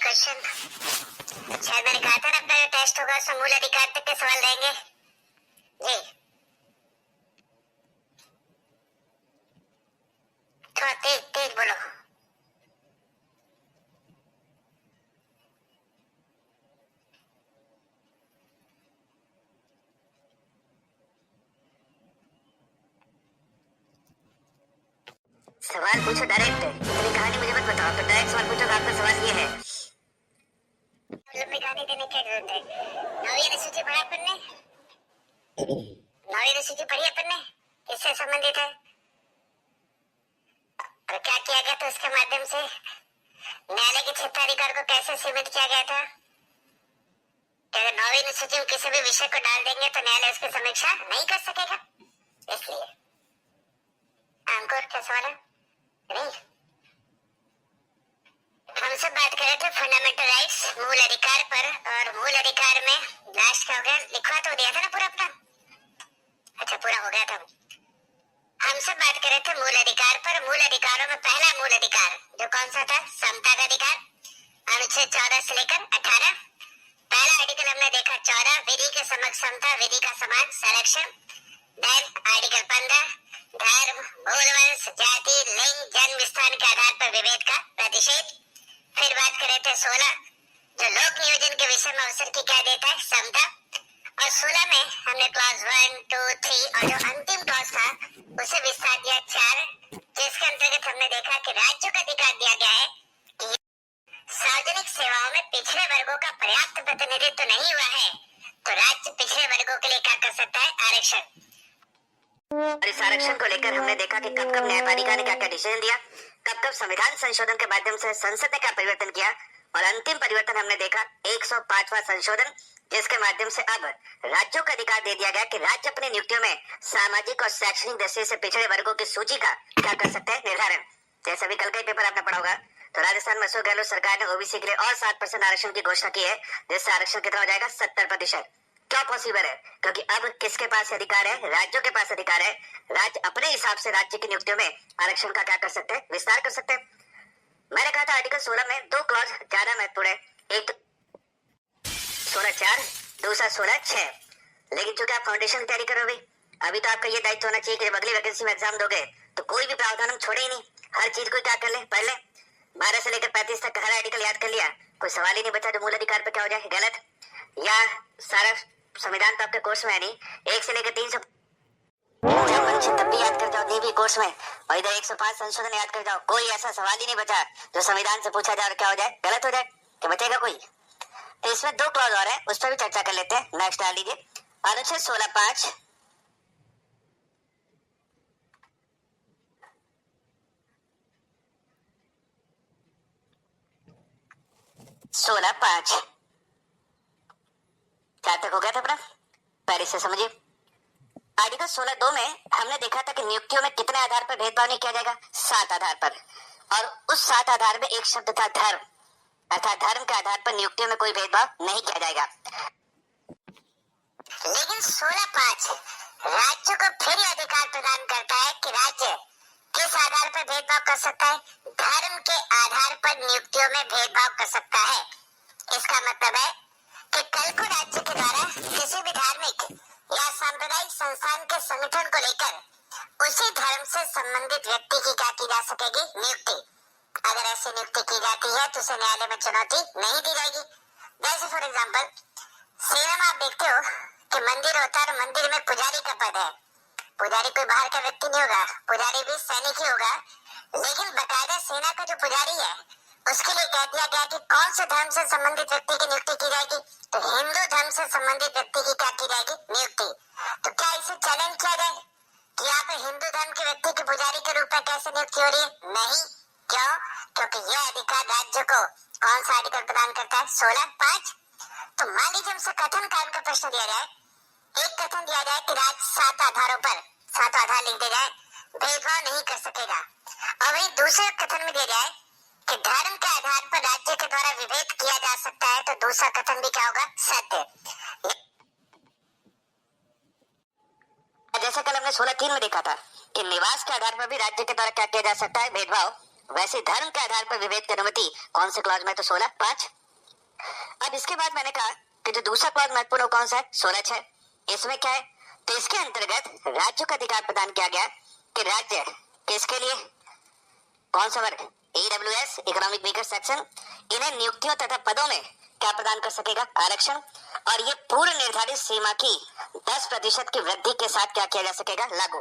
Question. शायद मैंने कहा था ना अपना जो टेस्ट होगा उसमें मूल अधिकार तक के सवाल रहेंगे जी। थोड़ा तेज तेज बोलो। सवाल पूछो डायरेक्ट, इतनी कहानी मुझे मत बताओ। तो डायरेक्ट सवाल पूछो। आपका सवाल ये है, लंबी कहानी देने की क्या जरूरत है? नौवीं अनुसूची पढ़ा अपन ने? नौवीं अनुसूची पढ़ी अपन ने? किससे संबंधित है और क्या किया गया था उसके माध्यम से? न्यायालय के क्षेत्राधिकार को कैसे सीमित किया गया था? अगर नौवीं अनुसूची में किसी भी विषय को डाल देंगे तो न्यायालय उसकी समीक्षा नहीं कर सकेगा। इसलिए अंकुर क्या सवाल है? नहीं, हम सब बात कर रहे थे फंडामेंटल राइट्स, मूल अधिकार पर। और मूल अधिकार में लास्ट क्या हो गया? लिखवा तो दिया था ना पूरा अपना? अच्छा, पूरा हो गया था। हम सब बात कर रहे थे मूल अधिकार पर। मूल अधिकारों में पहला मूल अधिकार जो कौन सा था? समता का अधिकार। अनुच्छेद 14 से लेकर 18। पहला आर्टिकल हमने देखा 14, विधि के समक्ष समता, विधि का समान संरक्षण। देन आर्टिकल 15, धर्म, मूल वंश, जाति, लिंग, जन्म स्थान के आधार पर विभेद का प्रतिषेध। फिर बात कर रहे थे 16, जो लोक नियोजन के विषय में अवसर की क्या देता है? समता। और 16 में हमने क्लॉज 1, 2, 3 और जो अंतिम क्लॉज था उसे विस्तार दिया 4, जिसके अंतर्गत हमने देखा कि राज्यों का अधिकार दिया गया है कि सार्वजनिक सेवाओं में पिछड़े वर्गों का पर्याप्त प्रतिनिधित्व नहीं हुआ है तो राज्य पिछड़े वर्गों के लिए क्या कर सकता है? आरक्षण। और इस आरक्षण को लेकर हमने देखा कि कब कब न्यायपालिका ने क्या क्या डिसीजन दिया, कब कब संविधान संशोधन के माध्यम से संसद ने क्या परिवर्तन किया। और अंतिम परिवर्तन हमने देखा 105वां संशोधन, जिसके माध्यम से अब राज्यों को अधिकार दे दिया गया कि राज्य अपनी नियुक्तियों में सामाजिक और शैक्षणिक दृष्टि से पिछड़े वर्गों की सूची का क्या कर सकते हैं? निर्धारण। जैसे अभी कल का पेपर आपने पढ़ा होगा तो राजस्थान में अशोक गहलोत सरकार ने ओबीसी के लिए और 7% आरक्षण की घोषणा की है, जिससे आरक्षण कितना हो जाएगा? 70%। क्या पॉसिबल है? क्योंकि अब किसके पास अधिकार है? राज्यों के पास अधिकार है। राज्य अपने हिसाब से राज्य की नियुक्तियों में आरक्षण का क्या कर सकते हैं? विस्तार कर सकते हैं। मैंने कहा था आर्टिकल 16 में 2 क्लॉज ज्यादा महत्वपूर्ण है, एक 16(4), दूसरा 16(6). लेकिन चूंकि आप फाउंडेशन की तैयारी करोगे, अभी तो आपका ये दायित्व होना चाहिए कि जब अगली वैकेंसी में एग्जाम दोगे तो कोई भी प्रावधान हम छोड़े ही नहीं, हर चीज को क्या कर ले? पढ़ ले। 12 से लेकर 35 तक हर आर्टिकल याद कर लिया, कोई सवाल ही नहीं बचा जो मूल अधिकार पे क्या हो जाए? गलत। या सारा संविधान तो आपके कोर्स में है नहीं, 1 से लेकर 300 तब भी याद कर जाओ देवी कोर्स में, और इधर 105 संशोधन याद कर जाओ। कोई ऐसा सवाल ही नहीं बचा जो संविधान से पूछा जाए और क्या हो जाए? गलत हो जाए। क्या बचेगा कोई? तो इसमें 2 क्लॉज और है, उस पर भी चर्चा कर लेते हैं। नेक्स्ट डाल लीजिए अनुच्छेद 16(5), 16(5) क्या तक हो गया था अपना? पहले से समझिए। आर्टिकल 16(2) में हमने देखा था कि नियुक्तियों में कितने आधार पर भेदभाव नहीं किया जाएगा? 7 आधार पर। और उस 7 आधार में एक शब्द था धर्म, अर्थात धर्म के आधार पर नियुक्तियों में कोई भेदभाव नहीं किया जाएगा। लेकिन 16(5) राज्य को फिर यह अधिकार प्रदान करता है कि राज्य किस आधार पर भेदभाव कर सकता है? धर्म के आधार पर नियुक्तियों में भेदभाव कर सकता है। इसका मतलब है कि कल को राज्य के द्वारा किसी भी धार्मिक या सांप्रदायिक संस्थान के संगठन को लेकर उसी धर्म से संबंधित व्यक्ति की क्या की जा सकेगी? नियुक्ति। अगर ऐसी नियुक्ति की जाती है तो उसे न्यायालय में चुनौती नहीं दी जाएगी। जैसे फॉर एग्जाम्पल सेना में आप देखते हो कि मंदिर होता है और मंदिर में पुजारी का पद है। पुजारी कोई बाहर का व्यक्ति नहीं होगा, पुजारी भी सैनिक ही होगा। लेकिन बकायदा सेना का जो पुजारी है उसके लिए कह दिया गया कि कौन से धर्म से संबंधित व्यक्ति की नियुक्ति की जाएगी? तो हिंदू धर्म से संबंधित व्यक्ति की क्या की जाएगी? नियुक्ति। तो क्या इसे चैलेंज किया जाए कि यहाँ पे हिंदू धर्म के व्यक्ति की पुजारी के रूप में कैसे नियुक्ति हो रही है? नहीं। क्यों? क्योंकि यह अधिकार राज्य को कौन सा आर्टिकल प्रदान करता है? 16(5). तो मान लीजिए हमसे कथन कायम का प्रश्न दिया जाए, एक कथन दिया जाए कि राज्य 7 आधारों पर, 7 आधार लिख दिया जाए, भेदभाव नहीं कर सकेगा। और वही दूसरे कथन में दिया जाए कि धर्म के आधार पर राज्य के द्वारा विभेद किया जा सकता है, तो दूसरा कथन भी क्या होगा? सत्य। जैसे कल हमने 16(3) में देखा था कि निवास के आधार पर भी राज्य के द्वारा क्या किया जा सकता है? भेदभाव वैसे धर्म के आधार पर विभेद की अनुमति कौन से क्लॉज में, तो 16(5). अब इसके बाद मैंने कहा कि जो दूसरा क्लॉज महत्वपूर्ण कौन सा है, 16(6). इसमें क्या है, तो इसके अंतर्गत राज्यों को अधिकार प्रदान किया गया कि राज्य किसके लिए, कौन सा वर्ग, EWS इकोनॉमिक वीकर सेक्शन, इन्हें नियुक्तियों तथा पदों में क्या प्रदान कर सकेगा, आरक्षण। और ये पूर्व निर्धारित सीमा की 10% की वृद्धि के साथ क्या किया जा सकेगा, लागू।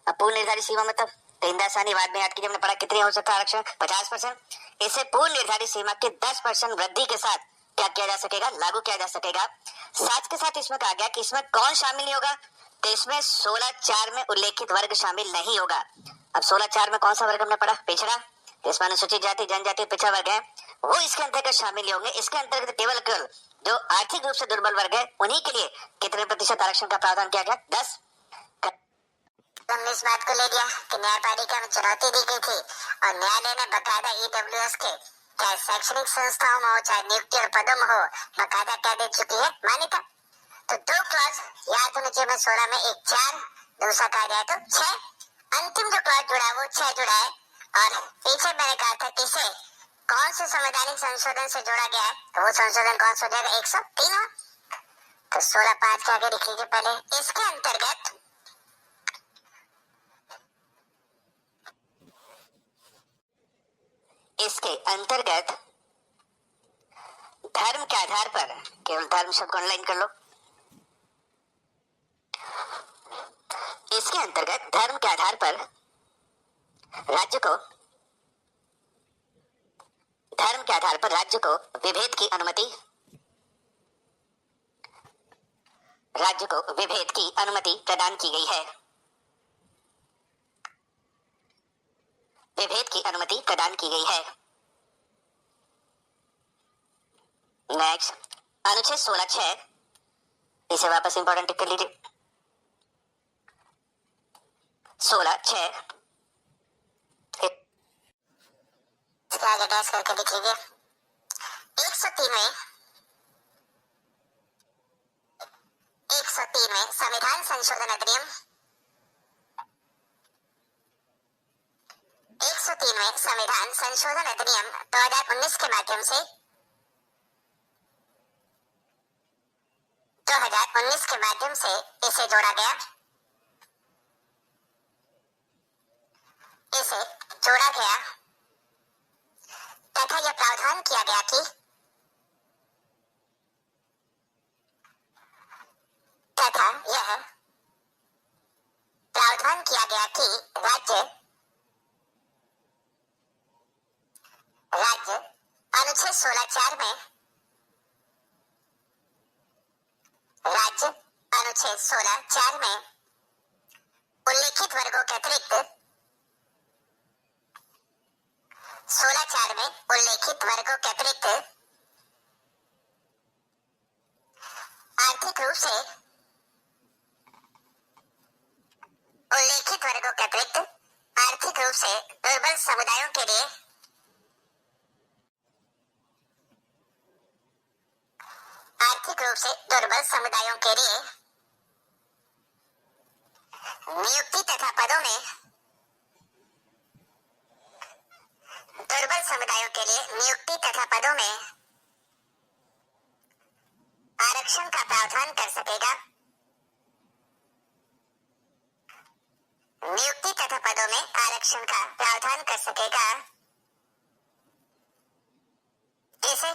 अब पूर्व निर्धारित सीमा मतलब तो इंदिरा आसानी बाद में याद कीजिए, हमने पढ़ा कितनी हो सकता है आरक्षण, 50%। इसे पूर्व निर्धारित सीमा के 10% वृद्धि के साथ क्या किया जा सकेगा, लागू किया जा सकेगा। साथ के साथ इसमें कहा गया कि इसमें कौन शामिल नहीं होगा, तो इसमें 16(4) में उल्लेखित वर्ग शामिल नहीं होगा। अब 16(4) में कौन सा वर्ग हमने पढ़ा, पिछड़ा, जिसमें अनुसूचित जाति जनजाति पिछड़ा वर्ग है, वो इसके अंतर्गत शामिल नहीं होंगे। इसके अंतर्गत केवल जो आर्थिक रूप से दुर्बल वर्ग है उन्हीं के लिए कितने प्रतिशत आरक्षण का प्रावधान किया गया, 10। हमने इस बात को ले लिया कि न्यायपालिका में चुनौती दी गई थी और न्यायालय ने बकायदा EWS के चाहे शैक्षणिक संस्थाओं में हो चाहे नियुक्ति और पदों में हो बकायदा क्या दे चुकी है, मान्यता। तो 2 क्लॉज याद होने चाहिए, में 16 में एक 4, दूसरा कहा जाए तो 6, अंतिम जो क्लॉज जुड़ा है वो 6 जुड़ा है। और पीछे मैंने कहा था कि इसे कौन से संवैधानिक संशोधन से जोड़ा गया है, तो वो संशोधन कौन सा हो जाएगा, 103। तो 16(5) के आगे लिख लीजिए पहले। इसके अंतर्गत धर्म के आधार पर, केवल धर्म शब्द को ऑनलाइन कर लो, इसके अंतर्गत धर्म के आधार पर राज्य को विभेद की अनुमति प्रदान की गई है। नेक्स्ट, अनुच्छेद 16(6), इसे वापस इंपॉर्टेंट टिक कर लीजिए। 16(6) आगे डैश करके लिख लीजिए। 103 में संविधान संशोधन अधिनियम 2019 के माध्यम से 2019 के माध्यम से इसे जोड़ा गया तथा यह प्रावधान किया गया कि राज्य अनुच्छेद 16(4) में उल्लेखित वर्गों के अतिरिक्त 16(4) में उल्लेखित वर्गों के अतिरिक्त आर्थिक रूप से दुर्बल समुदायों के लिए नियुक्ति तथा पदों में आरक्षण का प्रावधान कर सकेगा। जिसे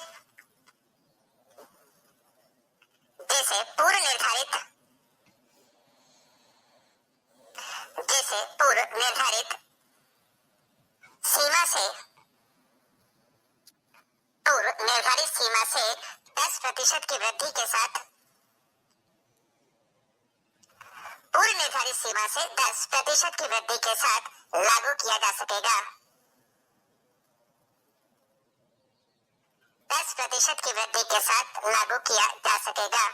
पूर्व निर्धारित सीमा से 10% की वृद्धि के साथ लागू किया जा सकेगा। 10% की वृद्धि के साथ लागू किया जा सकेगा।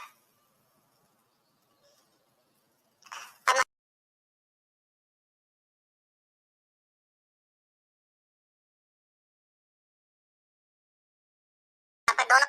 दोनों